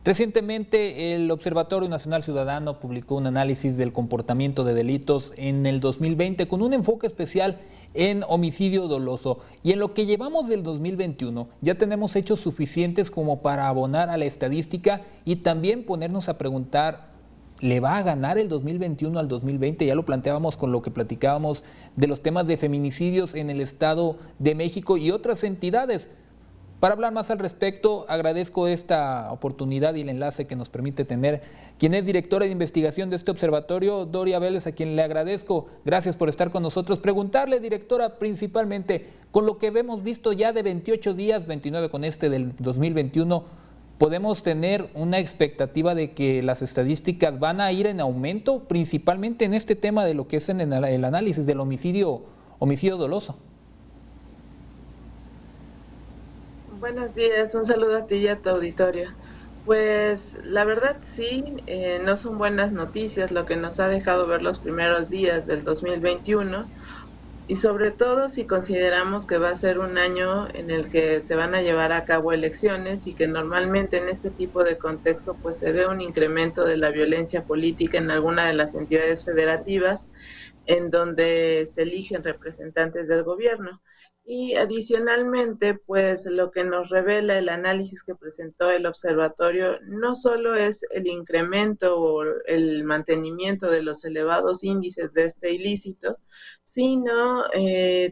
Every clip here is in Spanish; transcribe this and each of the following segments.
Recientemente, el Observatorio Nacional Ciudadano publicó un análisis del comportamiento de delitos en el 2020 con un enfoque especial en homicidio doloso. Y en lo que llevamos del 2021, ya tenemos hechos suficientes como para abonar a la estadística y también ponernos a preguntar, ¿le va a ganar el 2021 al 2020? Ya lo planteábamos con lo que platicábamos de los temas de feminicidios en el Estado de México y otras entidades. Para hablar más al respecto, agradezco esta oportunidad y el enlace que nos permite tener quien es directora de investigación de este observatorio, Doria Vélez, a quien le agradezco. Gracias por estar con nosotros. Preguntarle, directora, principalmente, con lo que hemos visto ya de 28 días, 29 con este del 2021, ¿podemos tener una expectativa de que las estadísticas van a ir en aumento, principalmente en este tema de lo que es en el análisis del homicidio doloso? Buenos días, un saludo a ti y a tu auditorio. Pues la verdad sí, no son buenas noticias lo que nos ha dejado ver los primeros días del 2021 y sobre todo si consideramos que va a ser un año en el que se van a llevar a cabo elecciones y que normalmente en este tipo de contexto pues se ve un incremento de la violencia política en alguna de las entidades federativas en donde se eligen representantes del gobierno. Y adicionalmente, pues lo que nos revela el análisis que presentó el observatorio no solo es el incremento o el mantenimiento de los elevados índices de este ilícito, sino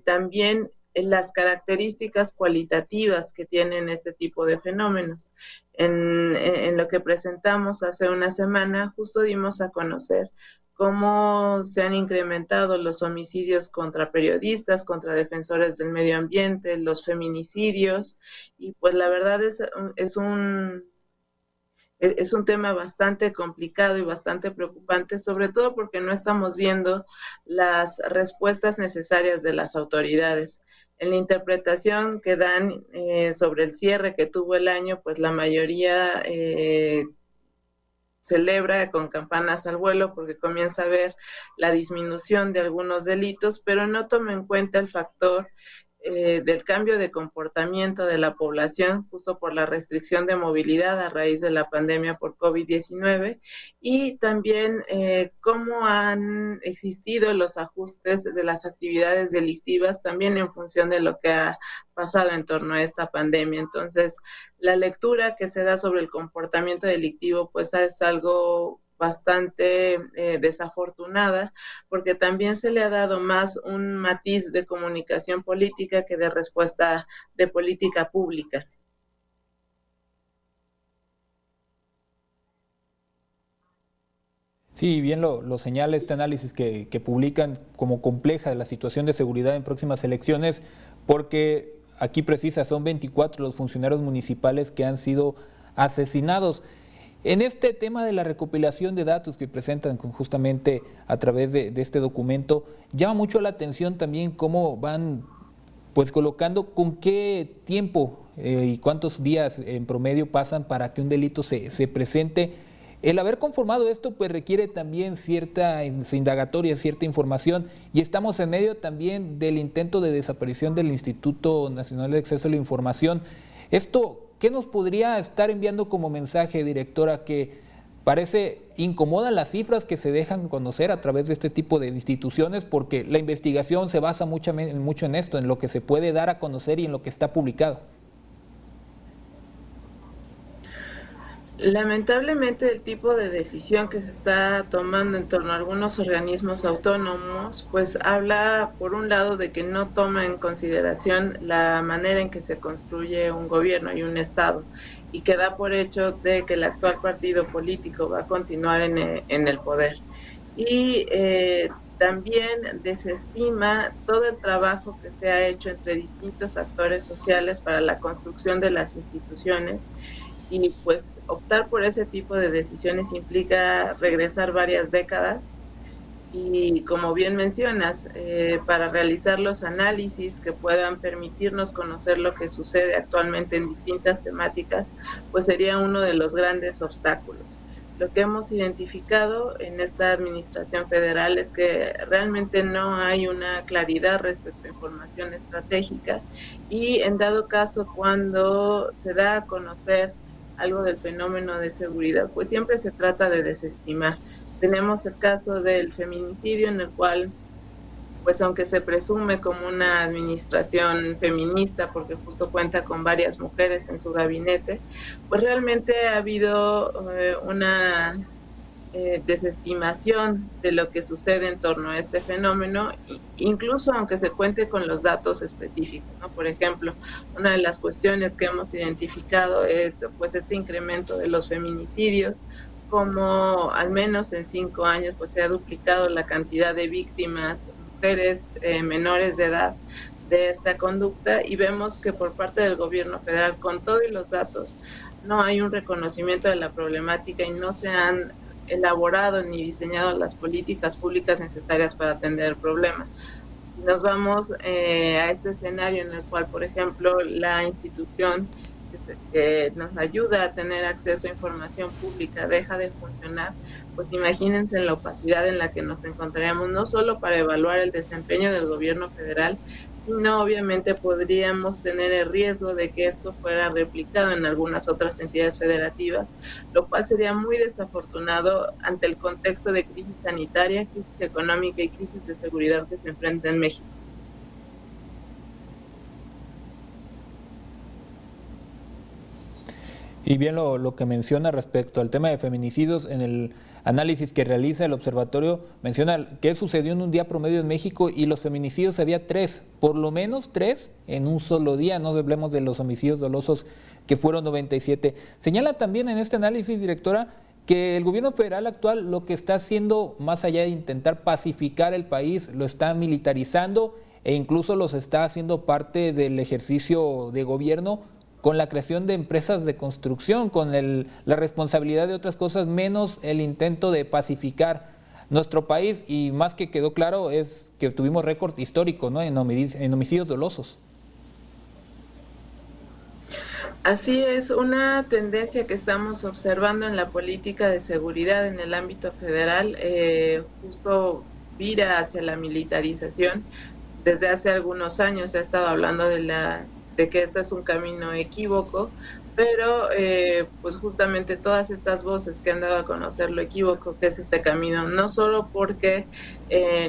también las características cualitativas que tienen este tipo de fenómenos. En lo que presentamos hace una semana, justo dimos a conocer cómo se han incrementado los homicidios contra periodistas, contra defensores del medio ambiente, los feminicidios, y pues la verdad es un tema bastante complicado y bastante preocupante, sobre todo porque no estamos viendo las respuestas necesarias de las autoridades. En la interpretación que dan sobre el cierre que tuvo el año, pues la mayoría celebra con campanas al vuelo porque comienza a ver la disminución de algunos delitos, pero no toma en cuenta el factor del cambio de comportamiento de la población, justo por la restricción de movilidad a raíz de la pandemia por COVID-19 y también cómo han existido los ajustes de las actividades delictivas también en función de lo que ha pasado en torno a esta pandemia. Entonces, la lectura que se da sobre el comportamiento delictivo pues es algo bastante desafortunada, porque también se le ha dado más un matiz de comunicación política que de respuesta de política pública. Sí, bien lo señala este análisis que publican como compleja la situación de seguridad en próximas elecciones, porque aquí precisa, son 24 los funcionarios municipales que han sido asesinados. En este tema de la recopilación de datos que presentan justamente a través de este documento, llama mucho la atención también cómo van pues colocando con qué tiempo y cuántos días en promedio pasan para que un delito se presente. El haber conformado esto pues requiere también cierta indagatoria, cierta información, y estamos en medio también del intento de desaparición del Instituto Nacional de Acceso a la Información. Esto, ¿qué nos podría estar enviando como mensaje, directora? Que parece incomodan las cifras que se dejan conocer a través de este tipo de instituciones, porque la investigación se basa mucho en esto, en lo que se puede dar a conocer y en lo que está publicado. Lamentablemente el tipo de decisión que se está tomando en torno a algunos organismos autónomos, pues habla por un lado de que no toma en consideración la manera en que se construye un gobierno y un Estado, y que da por hecho de que el actual partido político va a continuar en el poder. Y también desestima todo el trabajo que se ha hecho entre distintos actores sociales para la construcción de las instituciones, y pues optar por ese tipo de decisiones implica regresar varias décadas y, como bien mencionas, para realizar los análisis que puedan permitirnos conocer lo que sucede actualmente en distintas temáticas, pues sería uno de los grandes obstáculos. Lo que hemos identificado en esta administración federal es que realmente no hay una claridad respecto a información estratégica, y en dado caso, cuando se da a conocer algo del fenómeno de seguridad, pues siempre se trata de desestimar. Tenemos el caso del feminicidio, en el cual, pues aunque se presume como una administración feminista, porque justo cuenta con varias mujeres en su gabinete, pues realmente ha habido una desestimación de lo que sucede en torno a este fenómeno, incluso aunque se cuente con los datos específicos, ¿no? Por ejemplo, una de las cuestiones que hemos identificado es pues este incremento de los feminicidios, como al menos en 5 años pues se ha duplicado la cantidad de víctimas, mujeres menores de edad, de esta conducta, y vemos que por parte del gobierno federal, con todos los datos, no hay un reconocimiento de la problemática y no se han elaborado ni diseñado las políticas públicas necesarias para atender el problema. Si nos vamos a este escenario en el cual, por ejemplo, la institución que nos ayuda a tener acceso a información pública deja de funcionar, pues imagínense la opacidad en la que nos encontraríamos, no solo para evaluar el desempeño del gobierno federal, sino obviamente podríamos tener el riesgo de que esto fuera replicado en algunas otras entidades federativas, lo cual sería muy desafortunado ante el contexto de crisis sanitaria, crisis económica y crisis de seguridad que se enfrenta en México. Y bien lo que menciona respecto al tema de feminicidios, en el análisis que realiza el observatorio, menciona qué sucedió en un día promedio en México y los feminicidios había 3, por lo menos 3 en un solo día, no hablemos de los homicidios dolosos que fueron 97. Señala también en este análisis, directora, que el gobierno federal actual lo que está haciendo, más allá de intentar pacificar el país, lo está militarizando e incluso los está haciendo parte del ejercicio de gobierno con la creación de empresas de construcción, con la responsabilidad de otras cosas, menos el intento de pacificar nuestro país. Y más que quedó claro es que tuvimos récord histórico, ¿no?, en homicidios dolosos. Así es, una tendencia que estamos observando en la política de seguridad en el ámbito federal, justo vira hacia la militarización. Desde hace algunos años se ha estado hablando de que este es un camino equívoco, pero pues justamente todas estas voces que han dado a conocer lo equívoco que es este camino, no solo porque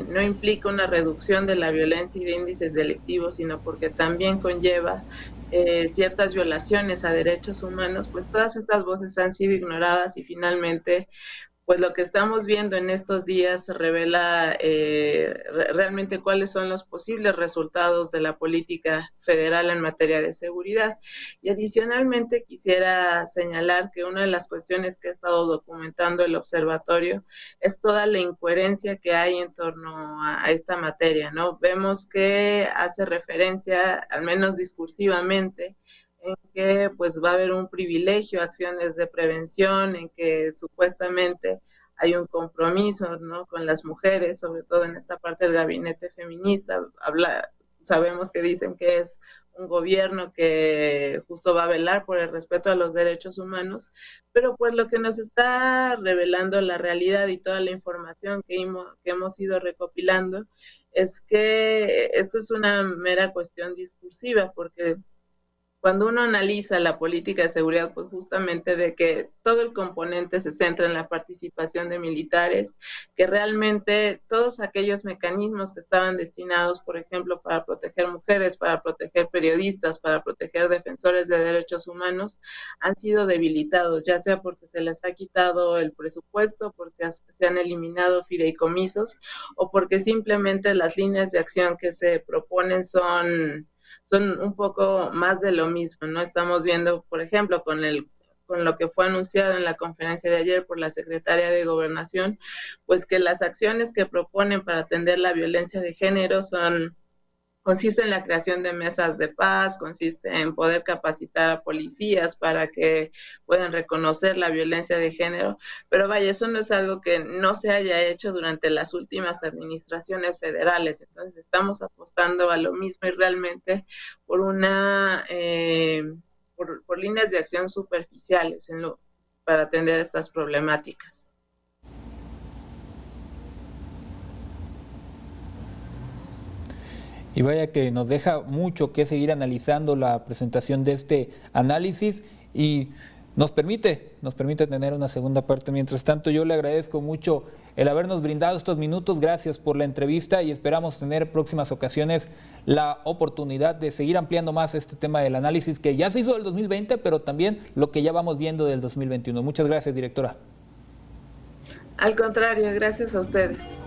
no implica una reducción de la violencia y de índices delictivos, sino porque también conlleva ciertas violaciones a derechos humanos, pues todas estas voces han sido ignoradas y finalmente pues lo que estamos viendo en estos días revela realmente cuáles son los posibles resultados de la política federal en materia de seguridad. Y adicionalmente quisiera señalar que una de las cuestiones que ha estado documentando el observatorio es toda la incoherencia que hay en torno a esta materia, ¿no? Vemos que hace referencia, al menos discursivamente, en que pues va a haber un privilegio, acciones de prevención, en que supuestamente hay un compromiso, ¿no?, con las mujeres, sobre todo en esta parte del gabinete feminista. Sabemos que dicen que es un gobierno que justo va a velar por el respeto a los derechos humanos, pero pues lo que nos está revelando la realidad y toda la información que hemos ido recopilando es que esto es una mera cuestión discursiva, porque cuando uno analiza la política de seguridad, pues justamente de que todo el componente se centra en la participación de militares, que realmente todos aquellos mecanismos que estaban destinados, por ejemplo, para proteger mujeres, para proteger periodistas, para proteger defensores de derechos humanos, han sido debilitados, ya sea porque se les ha quitado el presupuesto, porque se han eliminado fideicomisos, o porque simplemente las líneas de acción que se proponen son un poco más de lo mismo, ¿no? Estamos viendo, por ejemplo, con lo que fue anunciado en la conferencia de ayer por la secretaria de Gobernación, pues que las acciones que proponen para atender la violencia de género consiste en la creación de mesas de paz, consiste en poder capacitar a policías para que puedan reconocer la violencia de género, pero vaya, eso no es algo que no se haya hecho durante las últimas administraciones federales. Entonces estamos apostando a lo mismo y realmente por por líneas de acción superficiales para atender estas problemáticas. Y vaya que nos deja mucho que seguir analizando la presentación de este análisis. Y nos permite tener una segunda parte. Mientras tanto, yo le agradezco mucho el habernos brindado estos minutos. Gracias por la entrevista y esperamos tener próximas ocasiones la oportunidad de seguir ampliando más este tema del análisis que ya se hizo del 2020, pero también lo que ya vamos viendo del 2021. Muchas gracias, directora. Al contrario, gracias a ustedes.